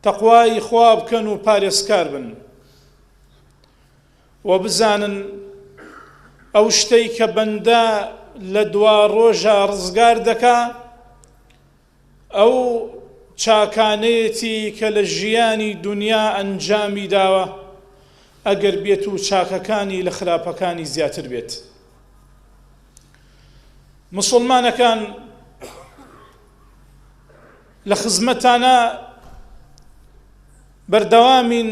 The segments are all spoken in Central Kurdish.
تەقوای خوا بکەن و پارێزکار بن و بزانن ئەو شتەی کە بەندە لە دوا ڕۆژە ڕزگار دەکا ئەو چاکانەیەتی کە لە ژیانی دنیا ئەنجامی داوە ئەگەر بێت و چاکەکانی لە خراپەکانی زیاتر بێت. مسلمانەکان لە خزمەتانە بەردەوامین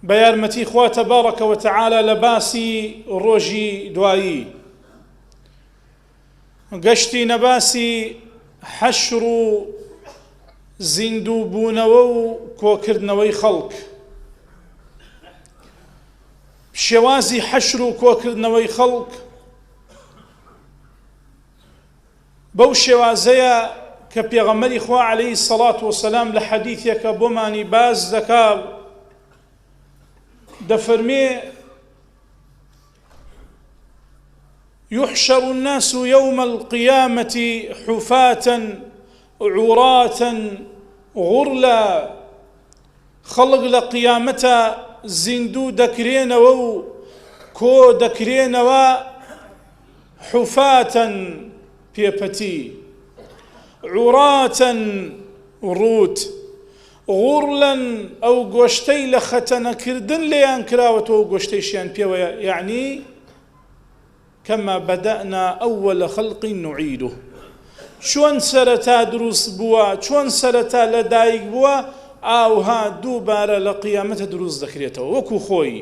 بە یارمەتی خوا تەبارەکە و تەعالە لە باسی ڕۆژی دوایی، گەشتی نەباسی حەشر و زیندوو بوونەوە و کۆکردنەوەی خەڵک، شێوازی حەشر و کۆکردنەوەی خەڵک بەو شێوازەیە کە پێغەمبەری خوا عەلەیهی سەڵات وەسەلام لە حەدیثێکە بۆمانی باز دەکا دەفەرمێ يحشر الناس يوم القيامة حفاة عراة غرلا خەڵک لە قیامەتە زیندوو دەکرێنەوە و کۆ دەکرێنەوە حفاتەن پێپەتی، عوراتەن ڕوت، غوڕلەن ئەو گۆشتەی لە خەتەنەکردن لێیان کراوەتەوە گۆشتەیشیان پێوەیە، یعنی کەما بەدەئنا ئەوەلە خەڵقی نوعیدو، چۆن سەرەتا دروست بووە، چۆن سەرەتا لەدایک بووە ئاوها دووبارە لە قیامەتە دروست دەکرێتەوە وەکو خۆی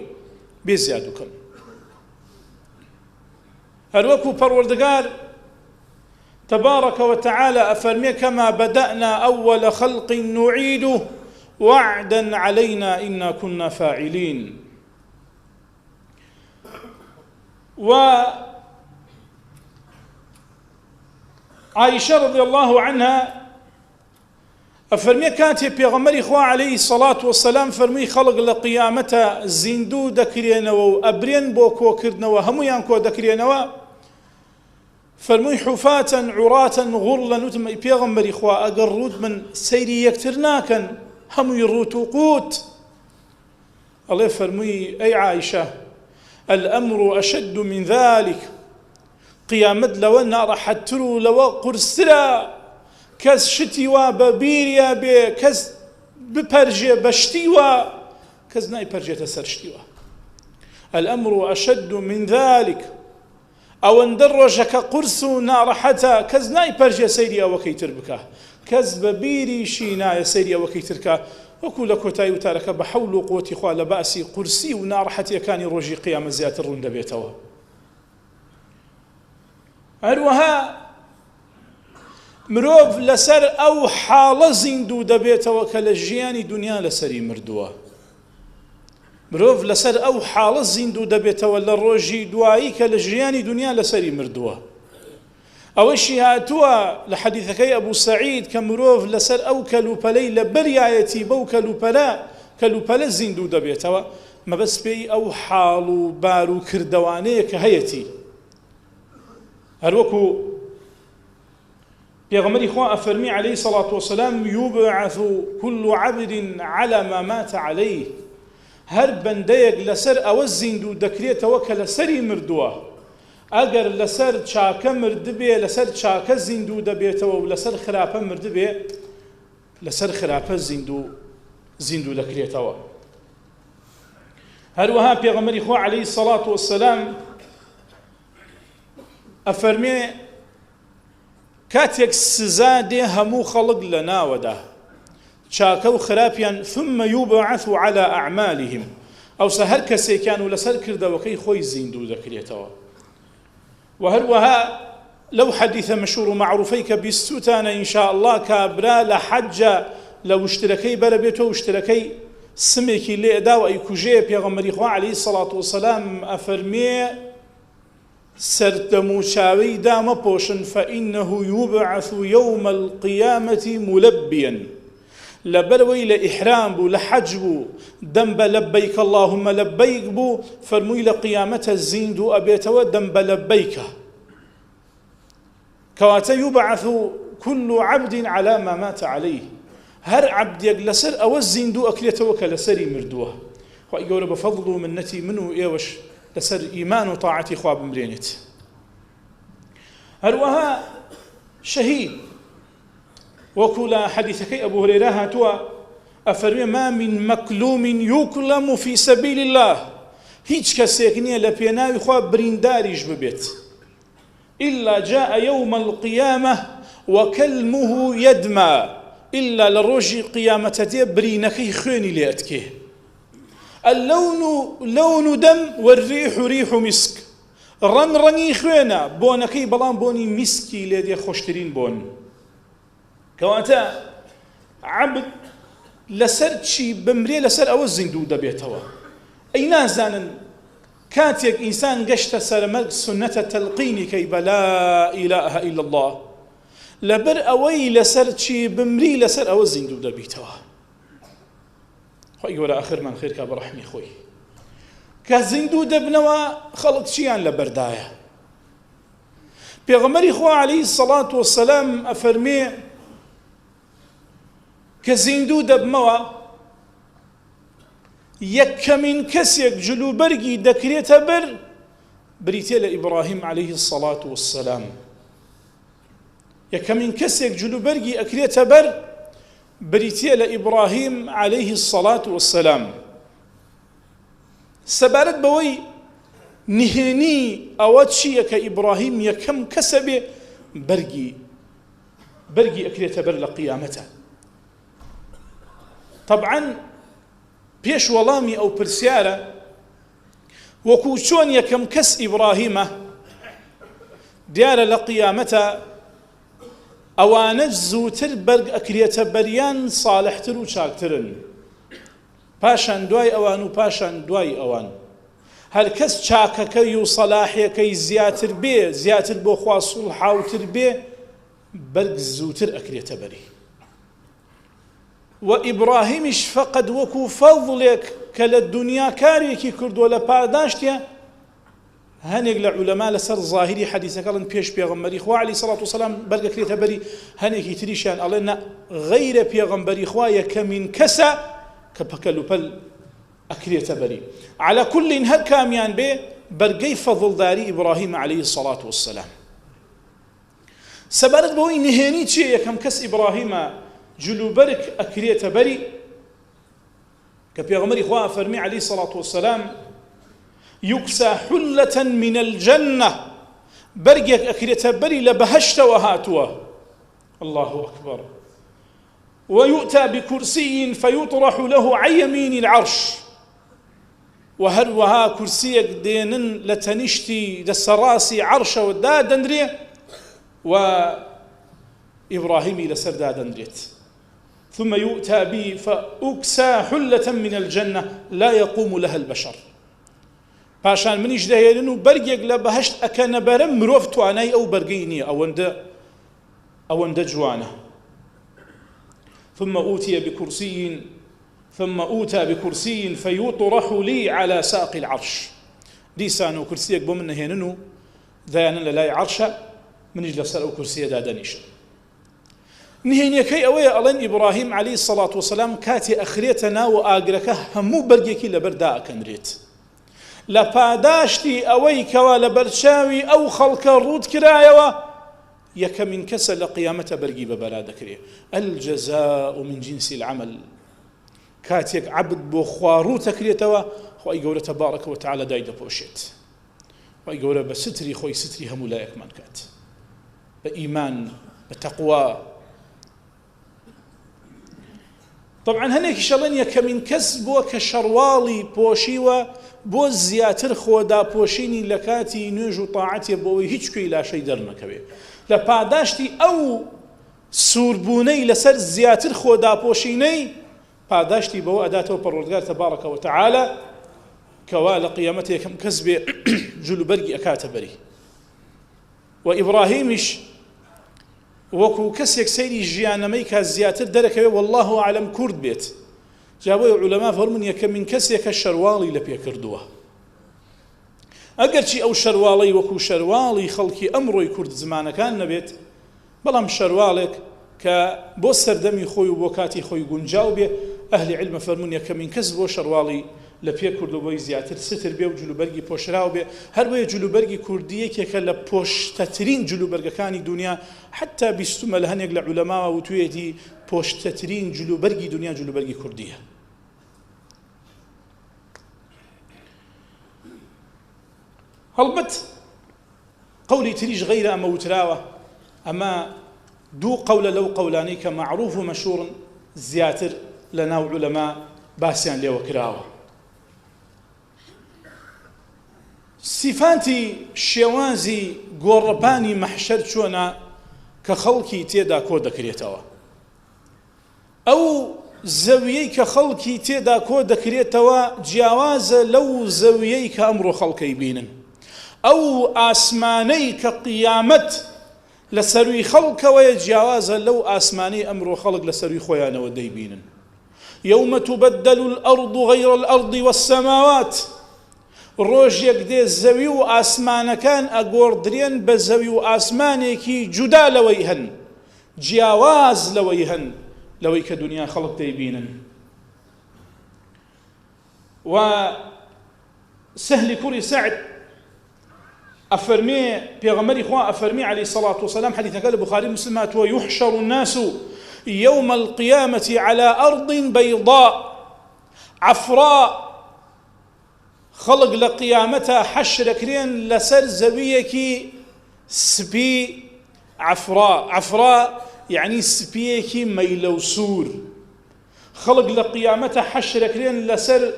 بێ زیادوکەم. هەروەکو پەروەردگار تبارك وتعالى أفرمي كما بدأنا أول خلق نعيده وعدا علينا إنا كنا فاعلين. وعائشة رضي الله عنها أفرمي كانت بيغمري إخوة عليه الصلاة والسلام فرمي خلق لقيامته زندو دكرينا وأبرين بوكو كردنا وهمو يانكو دكرينا فرمووی حوفاتن عوراتن غوڕلەن وتم ئەی پێغەمبەری خوا ئەگەر ڕوت من سەیری یەکتر ناکەن هەمووی ڕوت و قوت، ئەڵێ فەرمووی ئەی عایشە الأمر أشد من ذلك، قیامەت لەوە ناڕەحەتتر و لەوە قورسترە، کەس شتی وا بە بیریە بێ، کەس بپەرژێ بە شتی وا، کەس نایپەرژێتە سەر شتی وا. الأمر أشد من ذلك، ئەوەندە ڕۆژەکە قورس و ناڕەحەتە، کەس نایپەرژێ سەیری ئەوەکەی تر بکە، کەس بە بیریشی نایە سەیری ئەوەکەی ترکە. وەکو لە کۆتایی وتارەکە بە حەول و قووەتی خوا لە باسی قورسی و ناڕەحەتیەکانی ڕۆژی قیامەت زیاتر ڕوون دەبێتەوە. هەروەها مرۆڤ لەسەر ئەو حاڵە زیندوو دەبێتەوە کە لە ژیانی دنیا لەسەری مردووە، مرۆڤ لەسەر ئەو حاڵە زیندوو دەبێتەوە لە ڕۆژی دوایی کە لە ژیانی دنیا لەسەری مردووە. ئەوەشی هاتووە لە حەدیثەکەی ئەبوو سەعید کە مرۆڤ لەسەر ئەو کەلوپەلەی لە بەریایەتی بەو کەلوپەلە زیندوو دەبێتەوە، مەبەست پێی ئەو حاڵ و بار و کردەوانەیە کە هەیەتی. هەروەکو پێغەمبەری خوا ئەفەرمی عەلەیهی سەڵات وەسەلام یوبعث كل عبد على ما مات عليه، هەر بەندەیەک لەسەر ئەوە زیندوو دەکرێتەوە کە لەسەری مردووە، ئەگەر لەسەر چاکە مردبێ لەسەر چاکە زیندوو دەبێتەوە و لەسەر خراپە مردبێ لەسەر خراپە زیندوو دەکرێتەوە. هەروەها پێغەمبەری خوا عەلەیهی سەڵات وەسەلام ئەفەرمێ کاتێک سزا دێ هەموو خەڵک لە ناوەدا چاکە و خراپیان ثم يبعث على أعمالهم، ئەوسا هەر کەسێکیان و لەسەر کردەوەکەی خۆی زیندوو دەکرێتەوە. و هەروەها لەو حەدیثە مەشهور و معروفەی کە بیستوتانە ئینشاء الله کابرا لە حەجە لە وشترەکەی بەرە بێتەوە وشترەکەی سمێکی لێدا و ئەیکوژێ، پێغەمبەری خوا عەلەیهی سەڵات وەسەلام ئەفەرمێ سەردەموچاوەی دامەپۆشن فإنه يبعث يوم القيامة ملبيا، لبروي لإحرام بو لحج بو دنب لبيك اللهم لبيك بو فرموي لقيامة الزيندو أبيتو دنب لبيك، كواتا يبعث كل عبد على ما مات عليه، هەر عەبدێک لەسەر ئەوە زیندوو ئەکرێتەوە کە لەسەری مردووە. خوای گەورە بە فەضڵ و منەتی من و ئێوەش لەسەر ئیمان و تاعەتی خوا بمرێنێت. هەروەها شەهید وەکو لە حەدیثەکەی ئەبوو هورەیرە هاتووە ئەفەرمێ ما من مەکلوم یوکلم فی سەبیل الله، هیچ کەسێک نییە لە پێناوی خوا برینداریش ببێت إلا جاء يوم القيامة وكلمه يدمى، إلا لروجي قيامة دي برينكي خويني لأتكي. اللون لون دم والريح ريح مسك، رني خوينا بونكي بلان بوني مسكي لدي خوشترين بون. كواتا عبد لسر شي بمري لسر أو الزندو دبيتوا أي نازانا كاتيك إنسان قشت سرمك سنة تلقيني كي لا إله إلا الله لبر أوي لسر شي بمري لسر أو الزندو دبيتوا. خوي ولا آخر من خير كبرحمي خوي كزندو دبنوا خلق شيئا لبردايا. بيغمري خوا عليه الصلاة والسلام أفرمي كزندو دبموا يكمن كسيك جلو برقي دكريت بر بريتيل إبراهيم عليه الصلاة والسلام. يكمن كسيك جلو برقي أكريت بر بريتيل إبراهيم عليه الصلاة والسلام. سبارت بوي نهني أواتشي كإبراهيم يكم كسب برقي أكريت بر لقيامته. طبعا بيش وڵامی ئەو پرسیارە وەکو چۆن یەکەم کەس ئیبراهیمە دیارە لە قیامەتە ئەوانە زووتر بەرگ ئەکرێتە بەریان ساڵحتر و چاکترن، پاشان دوای ئەوان و پاشان دوای ئەوان. هەر کەس چاکەکەی و سەلاحیەکەی زیاتر بێ، زیاتر بۆ خوا سوڵحاوتر بێ، بەرگ زووتر ئەکرێتە بەری. وإبراهيمش فقد وكو فضلك كلا الدنيا كاريكي كردو لپاداشتيا هنيك لعلماء لسر ظاهري حديثك قالن بيش بيغمبري خوا عليه الصلاة والسلام برقا كريتا بري هنيك يتريشان الله غير بيغمبري خوايا كمن كسا كبكلو بل أكريتا بري. على كل هر كاميان بي برقي فضل داري إبراهيم عليه الصلاة والسلام. سبارت بوي نهيني چي كم كس إبراهيم جلو برك أكريت بري كبيغمري خواه فرمي عليه الصلاة والسلام يكسى حلة من الجنة برقك أكريت بري لبهشت وهاتوا الله أكبر. ويؤتى بكرسي فيطرح له عن يمين العرش، وهروها كرسيك دينن لتنشتي دسراسي عرش ودادن وإبراهيمي لسر دادن ريت. ثم يؤتى بي فأكسى حلة من الجنة لا يقوم لها البشر. باشان منيش دهيلنو برقيق لبهشت أكان برم مروف تواناي أو برقيني أو اند جوانا. ثم أوتى بكرسي فيطرح لي على ساق العرش. ديسانو كرسيك بومن هيننو ذانا لا عرشا من يجلس أو كرسي دادنيش. نهينيكي أوي ألين إبراهيم عليه الصلاة والسلام كاتي أخريتنا وآقركه همو برقيكي لبرداء كنريت لپاداشتي أوي كوا لبرشاوي أو خلق الرود كرايوا يكا من كسل قيامة برقي ببرادة كريه. الجزاء من جنس العمل. كاتيك عبد بخوارو تكريتوا خوي قولة تبارك وتعالى دايدا بوشيت خوي قولة بستري خوي ستري همو لا يكمان كات بإيمان بتقوى. طبعا هنيك شلن يكمن كسب وكشروالي بوشيوا بو زياتر خودا بوشيني لكاتي نوجو طاعتي بوي هيچ كوي لا شي درنكبي لپاداشتي او سوربوني لسر زياتر خودا بوشيني پاداشتي بو اداته پروردگار تبارك وتعالى كوال قيامته كم كسب جلو برقي اكاتبري. وابراهيمش وكو كسيك سيري جيانمي كزياتر دركوي والله اعلم كرد بيت. جابوا علماء فرمون يكم من كسيك الشروالي لبي كردوه. اگر شي او شروالي وكو شروالي خلقي امرو كرد زمان كان نبيت بلام شروالك کە بۆ سەردەمی خۆی و بۆ کاتی خۆی گونجاو بێ ئەهلی علمە فەرموون یەکەمین کەس بۆ شەڕواڵی لە پێ کوردەوەی زیاتر ستر بێ و جلوبەرگی پۆشراو بێ هەروەیە جلوبەرگی کوردی یەکێکە لە پۆشتەترین جلوبەرگەکانی دنیا حتا بیستمە لە هەنێک لە عولەماوە وتوێتی پۆشتەترین جلوبەرگی دنیا جلوبەرگی کوردیە. هەڵبەت قەولی تریش غەیرە ئەمە وتراوە، ئەمە دوو قەولە لەو قەولانەی کە معروف و مەشهوڕن زیاتر لە ناو عولەما باسییان لێوە کراوە. سیفاتی شێوازی گۆڕەپانی مەحشەر چۆنە کە خەڵکی تێدا کۆ دەکرێتەوە. ئەو زەویەی کە خەڵکی تێدا کۆ دەکرێتەوە جیاوازە لەو زەویەی کە ئەمڕۆ خەڵکەی بینن. ئەو ئاسمانەی کە قیامەت لە سەروی خەڵکەوەیە جیاوازە لەو ئاسمانەی ئەمڕۆ خەڵک لە سەروی خۆیانەوە دەیبینن. يوم تبدل الأرض غير الأرض والسماوات ڕۆژێک دێ زەوی و ئاسمانەکان ئەگۆڕدرێن بە زەوی و ئاسمانێکی جودا لەوەی هەن، جیاواز لەوەی هەن لەوەی کە دنیا خەڵک دەیبینن. و سهلی کوڕی سعد ئەفەرمێ پێغەمبەری خوا ئەفەرمێ عەلەیهی الصەلاة والسلام حەدیثەکە لە بوخاری مسلم هاتووە يحشر الناس يوم القيامة على أرض بيضاء عفراء خلق لقيامتها حشركرين لسر زويكي سبي عفراء يعني سبيكي ميلوسور خلق لقيامتها حشركرين لسر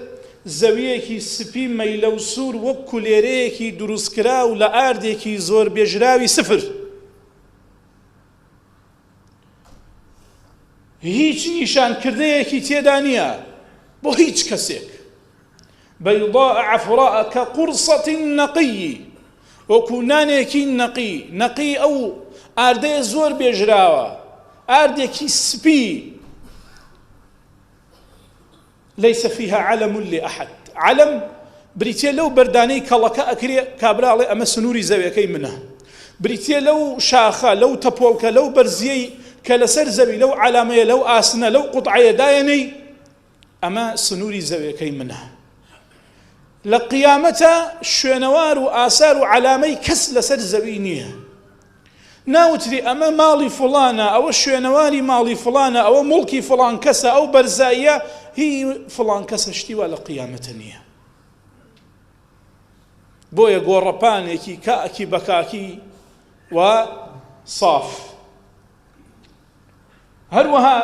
زەویەکی سپی مەیلە و سوور وەک کولێرەیەکی دروستکرا و لە ئاردێکی زۆر بێژراوی سفر. هیچ نیشانکردەیەکی تێدا نییە بۆ هیچ کەسێک. بەیضاء عەفراء کە قورسەتی نەقی، وەکو نانێکی نەقی ئەو ئاردەیە زۆر بێژراوە، ئاردێکی سپی. ليس فيها علم لأحد. علم بریتێ لەو بەردانەی کەڵەکە ئەکرێ کابراڵێ ئەمە سنووری زەویەکەی منە، بریتێ لەو شاخە لەو تەپۆڵکە لەو بەرزیەی کە لەسەر زەوی لەو علامەیە لەو ئاسنە لەو قوتعەیە دایەنەی ئەمە سنووری زەویەکەی منە. لە قیامەتە شوێنەوار و ئاسار و علامەی کەس لەسەر زەوی نییە. ناوتری ئەمە ماڵی فڵانە، ئەوە شوێنەواری ماڵی فڵانە، ئەوە مڵکی فڵان کەسە، ئەو بەرزاییە هی فڵان کەسە شتیوە لە قیامەتە نییە. بۆیە گۆڕەپانێکی کاکی بەکاکی و صاف. هەروەها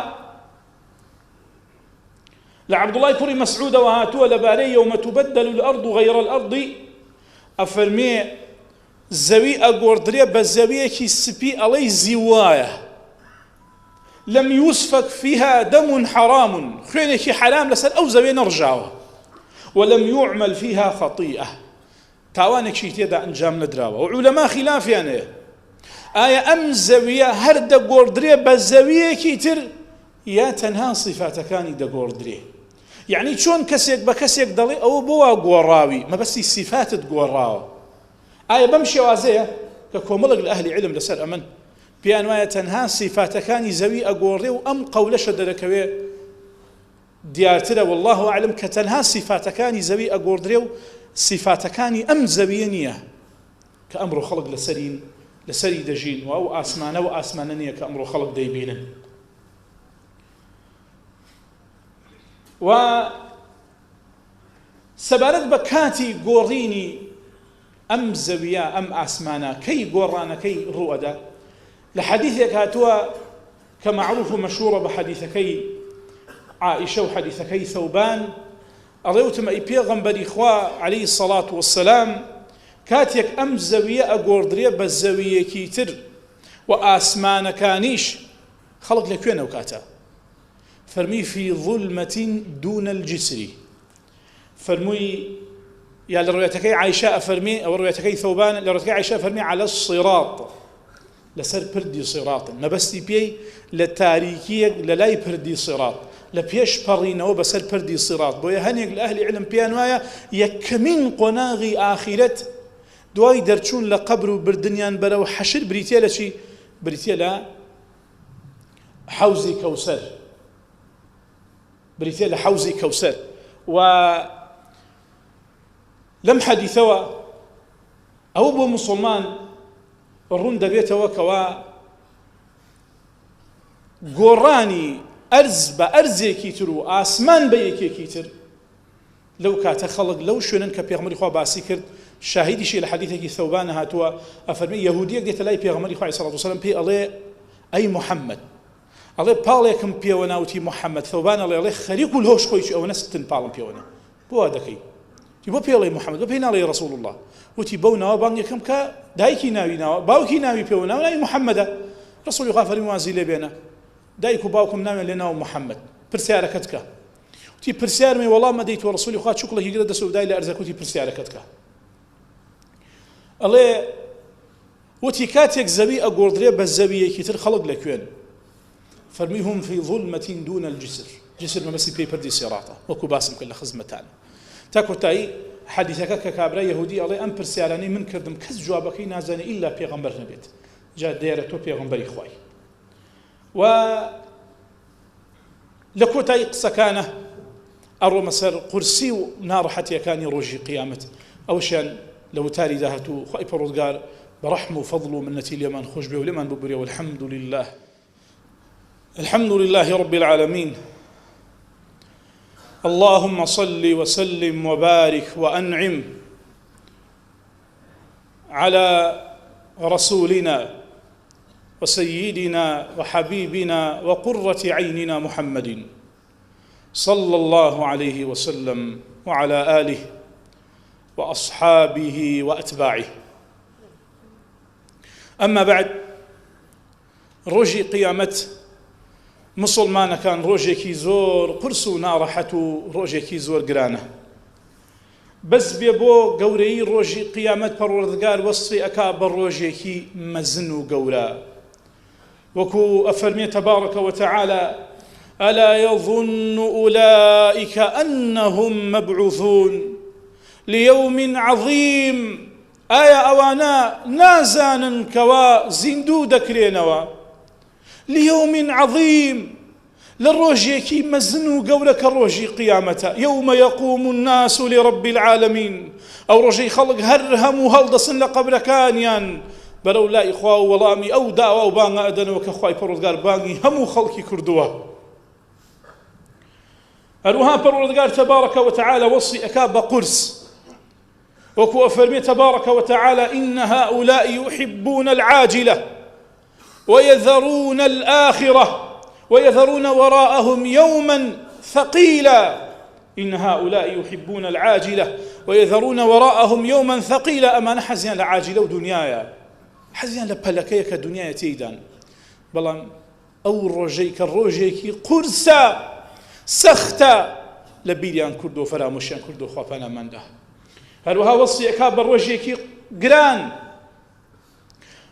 لە عەبدوڵای کوڕی مەسعودەوە هاتووە لەبارەی يوم تبدل الأرض غير الأرض ئەفەرمێ زەوی ئەگۆڕدرێ بە زەویەکی سپی ئەڵەی زیوایە لەم یوسفەک فیها دەم حەرام، خوێنێکی حەرام لەسەر ئەو زەوێ نەڕژاوە، وەلەم یوعمل فیها خەطیئە، تاوانێکی تێدا ئەنجام نەدراوە. و عولەما خلافیان هەیە ئایا ئەم زەویە هەر دەگۆڕدرێ بە زەویەکی تر یا تەنها صیفاتەکانی دەگۆڕدرێ؟ یعنی چۆن کەسێک بە کەسێک دەڵێ ئەوە بۆ وا گۆڕاوی مەبەستی صیفاتت گۆڕاوە؟ ئایا بەم شێوازەیە کە کۆمەڵێک لە ئەهلی علم لەسەر ئەمن پێیان وایە تەنها صیفاتەکانی زەوی ئەگۆڕێ و ئەم قەولەشە دەرەکەوێ دیارترە والله ئەعلم کە تەنها صیفاتەکانی زەوی ئەگۆڕدرێ و صیفاتەکانی ئەم زەویە نییە کە ئەمڕۆ خەڵک لەسەری دەژین و ئەو ئاسمانە و ئاسمانە نییە کە ئەمڕۆ خەڵک دەیبینن. و سەبارەت بە کاتی گۆڕینی ئەم زەویە ئەم ئاسمانە کەی گۆڕانەکەی ڕوئەدا لە حەدیثێک هاتووە کە معروف و مەشهوڕە بە حەدیثەکەی عائیشە و حەدیثەکەی ثەوبان ئەڵێ وتم ئەی پێغەمبەری خوا عەلەیهی السەڵاة وەسسەلام کاتێک ئەم زەویە ئەگۆڕدرێ بە زەویەکی تر و ئاسمانەکانیش خەڵک لەکوێنە و کاتە؟ فەرمی فی ظولمەة دون الجسر. فەرمووی یا لە ڕوایەتەکەی عایشە ئەفەرمێ، ئەوە ڕوایەتەکەی ثەوبان، لە ڕوایەتەکەی عایشە ئەفەرمێ عەلە الصراط، لەسەر پردی سیڕاتن، مەبەستی پێی لە تاریکیەک لە لای پردی سیڕات، لە پێش پەڕینەوە بەسەر پردی سیڕات. بۆیە هەنێک لە ئەهلی علم پێیان وایە یەکەمین قۆناغی ئاخیرەت دوای دەرچوون لە قەبر و بردنیان بەرەو حەشر بریتێ لە چی؟ بریتێ لە حوزی کەوسەر بریتێ لە حوزی کەوسەر و لەم حەدیثەوە ئەوە بۆ موسڵمان ڕوون دەبێتەوە کەوا گۆڕانی ئەرز بە ئەرزێکی تر و ئاسمان بە یەکێکی تر لەو کاتە خەڵک لەو شوێنن کە پێغەمبەری خوا باسی کرد شاهیدیشی لە حەدیثێکی ثەوبانە هاتووە ئەفەرمێ یەهودیەک دێتە لای پێغەمبەری خوا عەلەیهی سەڵاتو وسەلام پێی ئەڵێ ئەی موحەممەد ئەڵێ پاڵێکم پێوە ناوتی موحەممەد ثەوبان ئەڵێ خەریک و لۆش خۆی ئەوە نەستن پاڵم پێوەنە بۆ وا دەکەی بۆ پێڵێ موحەممەد بۆ پێی ناڵێ ڕەسوڵ الله وتی بەو ناوە بانگ یەکەم کە دایکی ناوی ناوە باوکی ناوی پێوە ناو ناوی موحەممەدە ڕەسوڵی خوا فەرمی وازی لێ بێنە دایک و باوکم ناوێن لێ ناو موحەممەد پرسیارەکەت کە وتی پرسیارمی وەڵام مەدەیت و ڕەسوڵی خوا چووکڵێکی گرە دەسە و دای لە ئەرزەکە وتی پرسیارەکەت کە ئەڵێ وتی کاتێک زەوی ئەگۆڕدرێ بە زەویەکی تر خەڵک لەکوێن فەرمی هم في ظلمة دون الجسر جسر مەبەستی پێی پەردی سێڕاتە وەکو باسم کرد لە خزمەتان تا کۆتایی حەدیثەکە کە کابرای یەهودی ئەڵێ ئەم پرسیارانەی من کردم کەس جوابەکەی نازانێ ئیلا پێغەمبەر نەبێت جا دیارە تۆ پێغەمبەری خوای و لە کۆتایی قسەکانە ئەڕۆمە سەر قورسی و ناڕەحەتیەکانی ڕۆژی قیامەت ئەوشیان لە وتاری داهاتوو خوای پەروەردگار بەڕەحم و فەضڵ و منەتی لێمان خۆش بێ و لێمان ببورێ والحەمد لله الحمد لله رب العالمين اللهم صل وسلم وبارك وأنعم على رسولنا وسيدنا وحبيبنا وقرة عيننا محمد صلى الله عليه وسلم وعلى آله وأصحابه وأتباعه أما بعد ڕۆژی قیامەت مسلمانەکان ڕۆژێکی زۆر قرس و ناڕەحەت و ڕۆژێکی زۆر گرانە بەس بێ بۆ گەورەی ڕۆژی قیامەت پەروەردگار وەسفی ئەکا بە ڕۆژێکی مەزن و گەورە وەکو ئەفەرمێ تەبارەکە وتەعالە ألا يظن أولئك أنهم مبعوثون ليوم عظيم آية أوانا نازانا كوا زندو دكرينوا ليوم عظيم للروجيكي مزنو قولك الروجي قيامته يوم يقوم الناس لرب العالمين أو روجي خلق هرهم وهلدصن لقبركانيان بلو لا إخوة ولامي أو دعوة وبانا أدن وكخواي پروردگار باني همو خلقي كردوه أروها پروردگار تبارك وتعالى وصي أكاب قرس وكو أفرمي تبارك وتعالى إن هؤلاء يحبون العاجلة ويذرون الآخرة ويذرون وراءهم يوما ثقيلا إن هؤلاء يحبون العاجلة ويذرون وراءهم يوما ثقيلا أما نحزيان لعاجلة ودنيايا حزيان لبلكيك دنيايا تيدان بلان أو الروجيك قرسا سختا لبيليان كردو فراموشيان كردو خوابانا منده هروها وصي أكاب الروجيك قران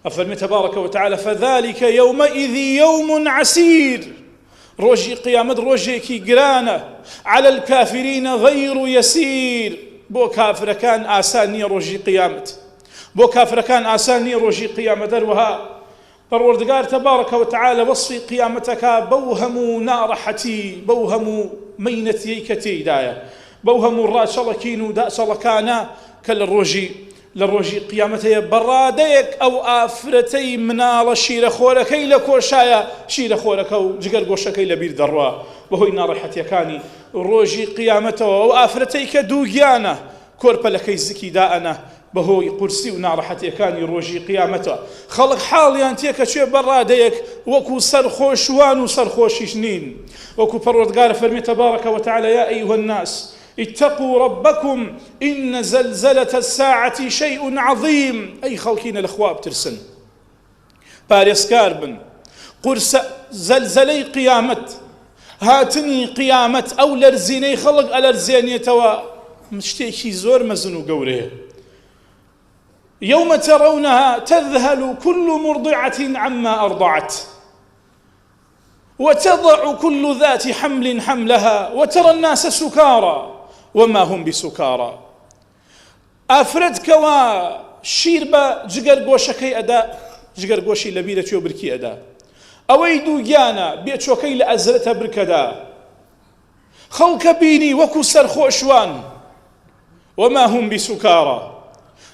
أفرمي تبارك وتعالى فذلك يومئذ يوم عسير روجي قيامة روجيكي قرانة على الكافرين غير يسير بو كافر كان آساني روجي قيامة بو كافر كان آساني روجي قيامة دروها پروردگار تبارك وتعالى وصفي قيامتك بوهم نارحتي بوهم مينتي كتي دايا بوهم الراشلكين دا شلكانا للروجي قيامته براديك أو آفرتي منال شير خوركي لكوشايا شير خورك أو جقر قوشكي لبير دروا وهو نارحتي كاني روجي قيامته أو آفرتي كدوغيانا كوربا لكي زكي داءنا بەهۆی قورسی و ناڕەحەتیەکانی ڕۆژی قیامەتە خەڵک حاڵیان تێکە چێ بەڕادەیەک وەکو سەرخۆشوان و سەرخۆشیش نین وەکو پەروەردگار فەرمی تەبارەکە وتعالى يا أيها الناس اتقوا ربكم إن زلزلة الساعة شيء عظيم أي خەڵکینە لەخوا بترسن پارێزکار بن قورس زەلزەلەی قیامەت هاتنی قیامەت ئەو لەرزینەی خەڵک ئەلەرزێنێتەوە شتێکی زۆر مەزن و گەورەیە يوم ترونها تذهل كل مرضعة عما أرضعت وتضع كل ذات حمل حملها وترى الناس سكارى وما هم بسكارى أفردك وشير با جگەر گۆشەکەی ئەدا جگەر گۆشی لەبیرە توێ برکی ئەدا ئەوەی دووگیانە بێچۆکەی لە ئەزرەتە برکەدا خەڵکە بینی وەکو سەرخۆشوان وما هم بسكارى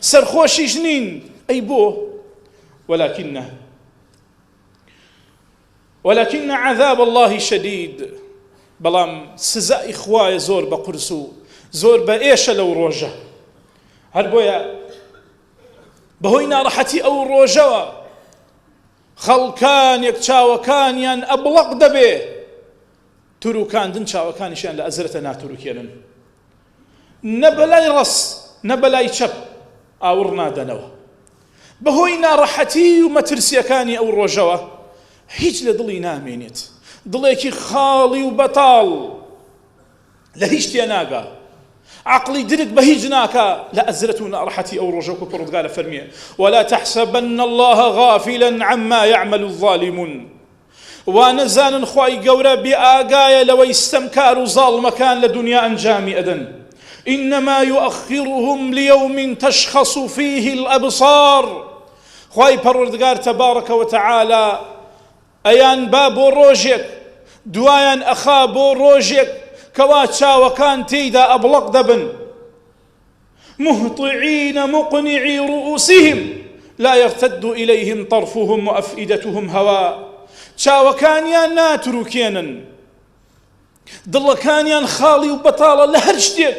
سەرخۆشیش نین ئەی بۆ ولكن عذاب الله شديد بەڵام سزای خوایە زۆر بە قورس و زۆر بە ئێشە لەو ڕۆژە هەر بۆیە بەهۆی ناڕەحەتی ئەو ڕۆژەوە خەڵکانێک چاوەکانیان ئەبڵق دەبێ توروکاندن چاوەکانیشیان لە ئەزرەتە ناتوروکێنن نە بەلای ڕەس نە بەلای چەپ ئاور نادەنەوە بەهۆی ناڕەحەتی و مەترسیەکانی ئەو ڕۆژەوە هیچ لە دڵی نامێنێت دڵێکی خاڵی و بەتاڵ لە هیچ تێ ناگا عقلی درک بە هیچ ناکا لە ئەزرەت و ناڕەحەتی ئەو ڕۆژە و پەروەردگارە فەرمیێ ولا تحسبن الله غافلا عما يعمل الظالمون وانەزانن خوای گەورە بێ ئاگایە لەوەی ستەمکار و زاڵمەکان لە دنیا ئەنجامی ئەدەن إنما يؤخرهم ليوم تشخص فيه الأبصار خوای پەروەردگار تەبارەکە وتەعالە ئەیان با بۆ ڕۆژێک دوایان ئەخا بۆ ڕۆژێک کەوا چاوەکان تێیدا ئەبڵق دەبن مهطعين مقنعي رؤوسهم لا يرتد إليهم طرفهم وأفئدتهم هواء چاوەکانیان ناتروکێنن دڵەکانیان خاڵی و بەتاڵە لە هەر شتێک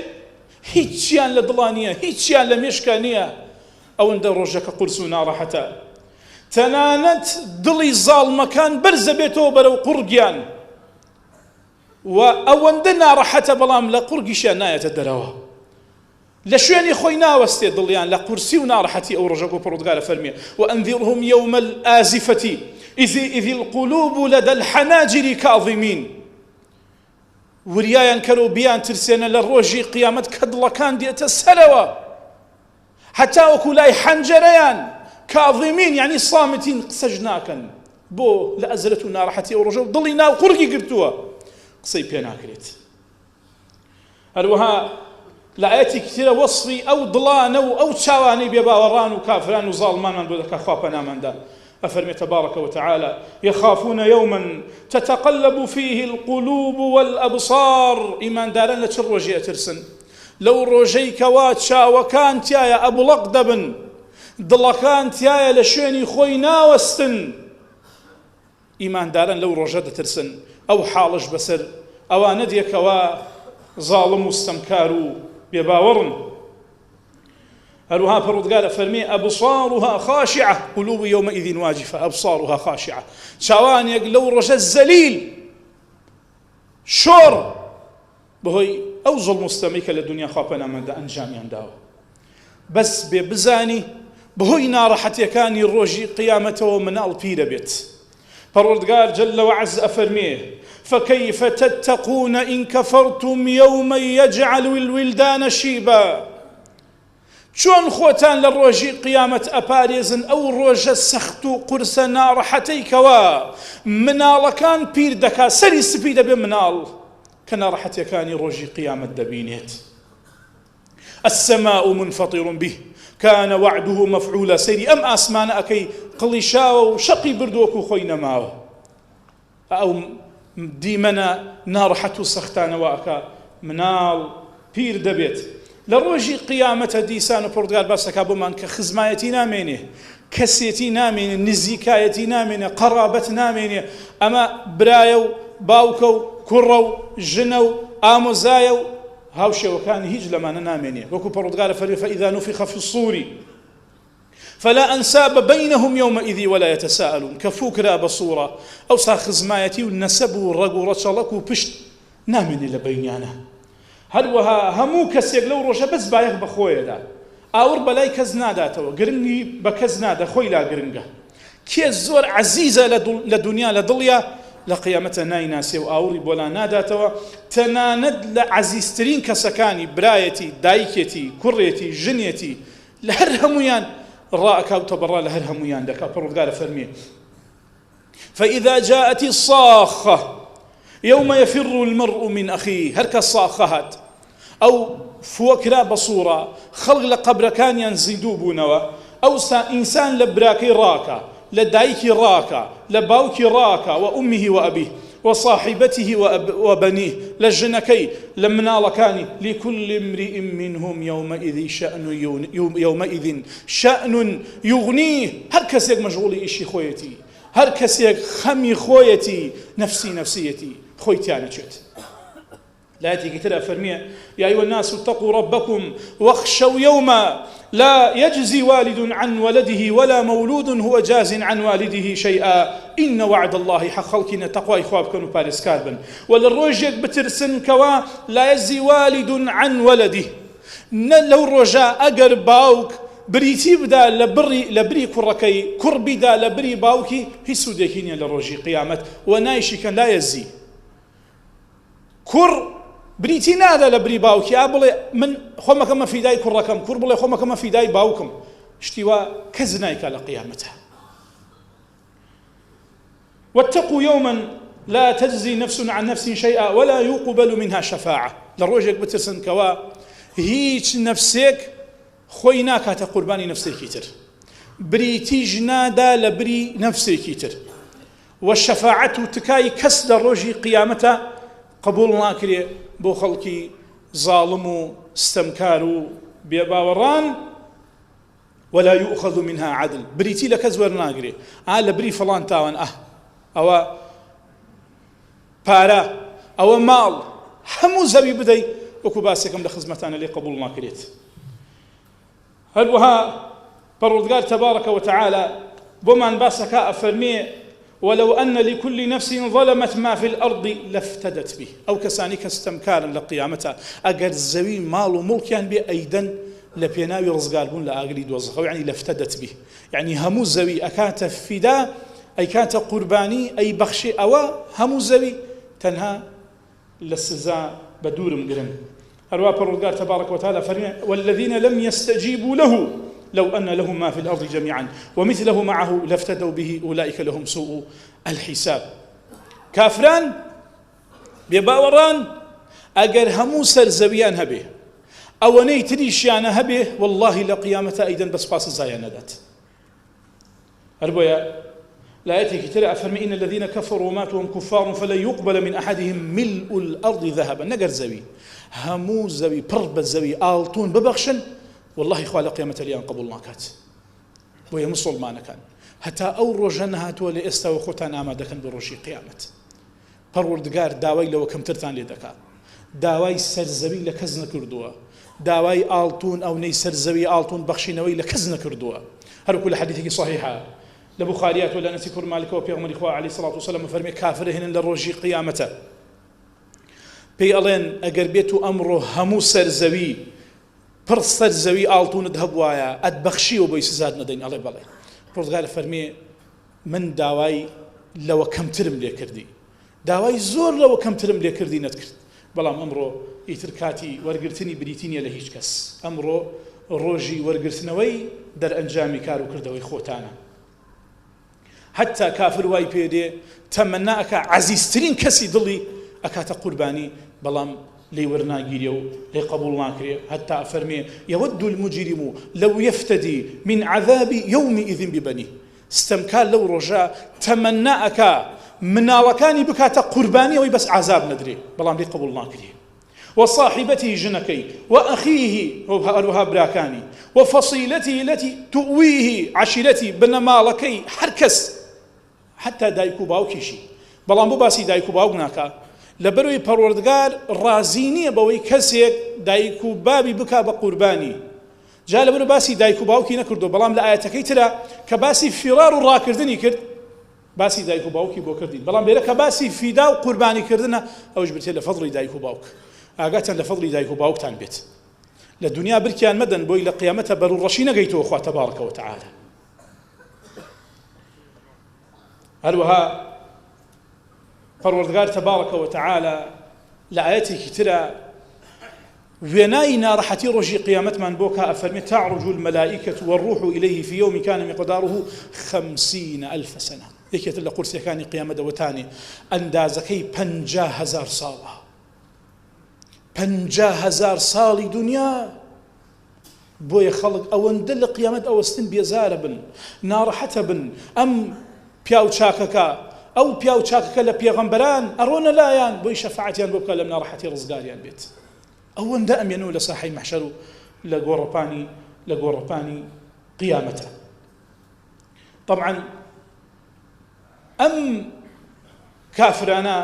هیچیان لە دڵا نییە هیچیان لە مێشکە نییە ئەوەندە ڕۆژەکە قورس و ناڕەحەتە تەنانەت دڵی زاڵمەکان بەرزە بێتەوە بەرەو قورگیان و ئەوەندە ناڕەحەتە بەڵام لە قورگیشیان نایەتە دەرەوە لە شوێنی خۆی ناوەستێ دڵیان لە قورسی و ناڕەحەتی ئەو ڕۆژەکە و پەروەردگارە فەرمیێ وأنذرهم يوم الآزفة إذ القلوب لدى الحناجر كاظمين وریایان کەرەوە بیان ترسێنە لە ڕۆژی قیامەت کە دڵەکان دێتە سەرەوە حتا وەکو لای حەنجەرەیان کاظمین یعنی سامتین قسەش ناکەن بۆ لە ئەزرەت و ناڕەحەتی ئەو ڕۆژە و دڵی ناو قورگی گرتووە قسەی پێ ناکرێت هەروەها لە ئاەتی کتێرە وەصفی ئەو دڵانە و ئەو چاوانەی بێباوەڕان و کافران و زاڵمانمان بۆ دەکا خوا پەناماندا أفرمي تبارك وتعالى يخافون يوما تتقلب فيه القلوب والأبصار إيمان دارن لچ ڕۆژێ ترسن لەو ڕۆژەی کەوا چاوەکان تایە ئەبڵق دەبن دڵەکان تایە لە شوێنی خۆی ناوەستن ئیمان دارن لەو ڕۆژە دەترسن ئەو حاڵش بەسەر ئەوانە دێکەوە زاڵم و ستەمکار و بێباوەڕن هەروها پەروەردگارە فەرمێ ئەبصارها خاشعة قلوب يومئذ واجفة أبصارها خاشعة چاوانێک لەو ڕۆژە زەلیل شۆڕ بەهۆی ئەو زوڵم و ستەمەی کە لە دنیا خوا پەناماندا ئەنجامیان داوە بەس بێ بزانی بەهۆی ناڕەحەتیەکانی ڕۆژی قیامەتەوە مناڵ پیرە بێت پەروەردگار جل وعز ئەفەرمێ فكيف تتقون إن كفرتم يوما يجعل الولدان شيبا چۆن خۆتان لە ڕۆژی قیامەت ئەپارێزن ئەو ڕۆژە سەخت و قورسە ناڕەحەتەی کەوا مناڵەکان پیر دەکا سەری سپی دەبێ مناڵ کە ناڕەحەتیەکانی ڕۆژی قیامەت دەبینێت السماء منفطر به كان وعده مفعولا سەیری ئەم ئاسمانە ئەکەی قڵیشاوە و شەقی بردووەکو خۆی نەماوە ئەو دیمەنە ناڕەحەت و سەختانەوە ئەکا مناڵ پیر دەبێت لە ڕۆژی قیامەتە دیسان و پەروەردگار باسەکا بۆمان کە خزمایەتی نامێنێ کەسێتی نامێنێ نزیکایەتی نامێنێ قەرابەت نامێنێ ئەمە برایە و باوکە و کوڕە و ژنە و ئامۆزایە و هاوشێوەکانی هیچ لەمانە نامێنێ وەکو پەروەردگارە فەرمێ فإذا نفخ في الصور فلا أنساب بينهم يومئذ ولا يتساءلون كفوكرا بصورة أو صار خزمايتي والنسب والرق ورشلك وبشت نامني لبينيانا هەروەها هەموو کەسێک لەو ڕۆژە بەس بایەخ بە خۆیەدا ئاور بەلای کەس ناداتەوە گرنگی بە کەس نادە خۆی لا گرنگە کێ زۆر عەزیزە لە دنیا لە دڵیا لە قیامەتە نایناسێ و ئاوری بۆ لا ناداتەوە تەنانەت لە عەزیزترین کەسەکانی برایەتی دایکێتی کوڕێتی ژنێتی لە هەر هەمویان ڕائەکاوتە بەڕا لە هەر هەمویان دەکا پەروەردگارە فەرمێ فإذا جاءت الصاخة يوم يفر المرء من أخيه هرك الصاخهات أو فوكرا بصورة خلق لقبر كان ينزيدو بونوا أو إنسان لبراكي راكا لدايكي راكا لباوكي راكا وأمه وأبيه وصاحبته وبنيه لجنكي لمنا لكاني لكل امرئ منهم يومئذ شأن يغنيه. هر كسيك مشغولي إشي خويتي، هر كسيك خمي خويتي، نفسيتي خويتي أنا شئت. لاتي كتير فرمية يا أيها الناس اتقوا ربكم واخشوا يوما لا يجزي والد عن ولده ولا مولود هو جاز عن والده شيئا إن وعد الله حق خلقنا تقوى إخواب كانوا باريس كاربن وللروجيك بترسن كوا لا يجزي والد عن ولده لو رجاء أقر باوك بريتي بدا لبري كركي كربي دا لبري باوكي هي سوديكينيا للروجي قيامت ونايشي كان لا يزي كر بريتي نادا لبري باوكي أبلي من خمك ما في داي كركم كربلي خمك ما في داي باوكم اشتوا كزنايك لقيامتها. واتقوا يوما لا تجزي نفس عن نفس شيئا ولا يقبل منها شفاعة. للروجك بترسن كوا هيج نفسك خويناك تقرباني نفسك كتر بريتي جنادا لبري نفسك كتر والشفاعة تكاي كسد الروجي قيامته قبول ناكري بو خلقي ظالم استمكارو بيباوران ولا يؤخذ منها عدل بريتي لك زور ناقري بري فلان تاوان أو بارا أو مال همو زوي بدي وكو باسكم لخزمتان اللي قبول ناكريت. هل وها بردقال تبارك وتعالى بمان باسكا أفرمي ولو أن لكل نفس ظلمت ما في الأرض لافتدت به أو كسانيك استمكارا لقيامتها أقر الزوي مال وملك يعني بأيدا لبيناوي رزقال بون لأقري دوزخو يعني لافتدت به يعني همو الزوي أكات فدا أي كانت قرباني أي بخشي أو همو الزوي تنها للسزاء بدور مقرن. أروا بردقال تبارك وتعالى فرمي والذين لم يستجيبوا له لو أن لهم ما في الأرض جميعا ومثله معه لافتدوا به أولئك لهم سوء الحساب. كافران بباوران أجر همو سرزويان هبه أو نيتريشيان هبه والله لقيامة أيضا بس باس الزايا ندات. أربويا لا يأتي كتير أفرمي إن الذين كفروا وماتوا هم كفار فلن يقبل من أحدهم ملء الأرض ذهبا. نجر زوي همو زوي برب زوي آلتون ببخشن والله إخوة قيامة اليوم قبول كات بويا مسلمان كان حتى أو رجنها تولي استوى خوتان آماده كان بروشي قيامة پروردگار داوای لو كم ترتان لدكا داوای سرزوي لكزن كردوا داوای آلتون أو ني سرزوي آلتون بخشينوي لكزن كردوا. هل كل حديثك صحيحة لبخاريات ولا نسيكر مالك وبيغمر إخوة عليه الصلاة والسلام فرمي كافر هنا للروجي قيامته بي ألين أقر بيتو أمره همو سرزوي پرسر زوي آلتون دهبوايا أدبخشي وبيسزاد ندين الله بالله. پرتغال فرمي من داواي لو كم ترم لي كردي داواي زور لو كم ترم لي كردي نتكرد بلام أمره يتركاتي ورقرتني بريتيني لهيج كس أمره روجي ورقرتنوي در أنجامي كارو كردوي خوتانا حتى كافر واي بيدي تمناك عزيزترين كسي ضلي أكات قرباني بلام لي ورناقيريو لي قبول ناكري حتى أفرمي يود المجرم لو يفتدي من عذاب يومئذ ببنيه استمكان لو رجاء تمناك مناوكاني بكات قرباني ويبس عذاب ندري بلام لي قبول ناكري وصاحبته جنكي وأخيه وها براكاني وفصيلته التي تؤويه عشيرتي بنمالكي حركس حتى دايكو باوكيشي بلام بباسي دايكو باوكناكا لبروي پروردگار رازيني بوي كسيك دايكو بابي بكا بقرباني جا لبرو باسي دايكو باوكي نكردو بلام لآياتكي ترى كباسي فرار الراكردني كرد باسي دايكو باوكي بو كردين بلام بيرا كباسي فداو قرباني كردنا اوش برتي لفضل دايكو باوك اغاتا لفضل دايكو باوك تان بيت للدنيا بركيان مدن بوي لقيامتها برو الرشينة قيتو اخوة تبارك وتعالى. هلوها پروردگار تبارك وتعالى لآياته كتيرا ويناينا رحتي رجي قيامت من بوكا أفرمي تعرج الملائكة والروح إليه في يوم كان مقداره 50,000 سنة. يكيت اللي قرسي كان قيامة دوتاني أندازكي 50,000 صالة 50,000 صالي دنيا بوي خلق أو اندل قيامت أو استن بيزار بن نار حتى بن أم پیا و چاکەکە ئەو پیا و چاکەکە لە پێغەمبەران ئەڕۆنە لایەن بۆی شەفاعەتیان بۆ بکە لە ناڕەحەتی ڕزگاریان بێت ئەوەندە ئەمێنەوە لە ساحەی مەحشەر و لە گۆڕەپانی قیامەتە. طبعا ئەم کافرانە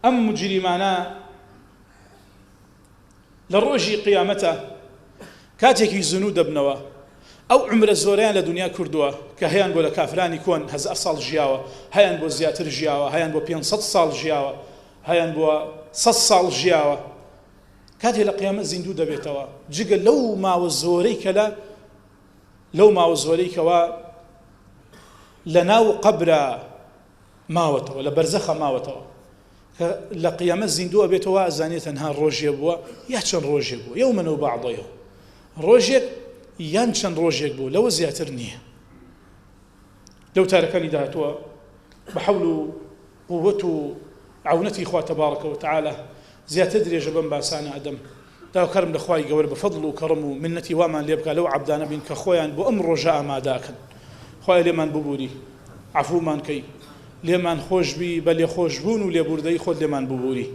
ئەم مجریمانە لە ڕۆژی قیامەتە کاتێکی زنوو دەبنەوە ئەو عمرە زۆریان لە دنیا کردووە کە هەیان بۆ لە کافرانی کۆن 1000 ساڵ ژیاوە، هەیان بۆ زیاتر ژیاوە، هەیان بۆ 500 ساڵ ژیاوە، هەیان بۆ 100 ساڵ ژیاوە. کاتێ لە قیامەت زیندوو دەبێتەوە جگە لەو ماوە زۆرەی کەوا لە ناو قەبرە ماوەتەوە، لە بەرزەخە ماوەتەوە کە لە قیامەت زیندوو ئەبێتەوە ئەزانێت تەنها ڕۆژێ بووە یا چەند ڕۆژێک بووە یەومەن و بەعضەیە ڕۆژێک یان چەند ڕۆژێک بوو لەوە زیاتر نییە. لەو تارەکانی داهاتووە بە حەول و قووەت و عەونەتی خوا تەبارەکە وتەعالە زیاتر درێژە بەم باسانە ئەدەم داوکەرم لە خوای گەورە بە فەضڵ و کەڕم و منەتی وامان لێ بکە لەو عەبدانە بین کە خۆیان بۆ ئەم ڕۆژە ئامادەکەن. خوای لێمان ببووری عەفومان کەی، لێمان خۆش بی بە لێ خۆشبوون و لێبوردەی خۆت لێمان ببووری.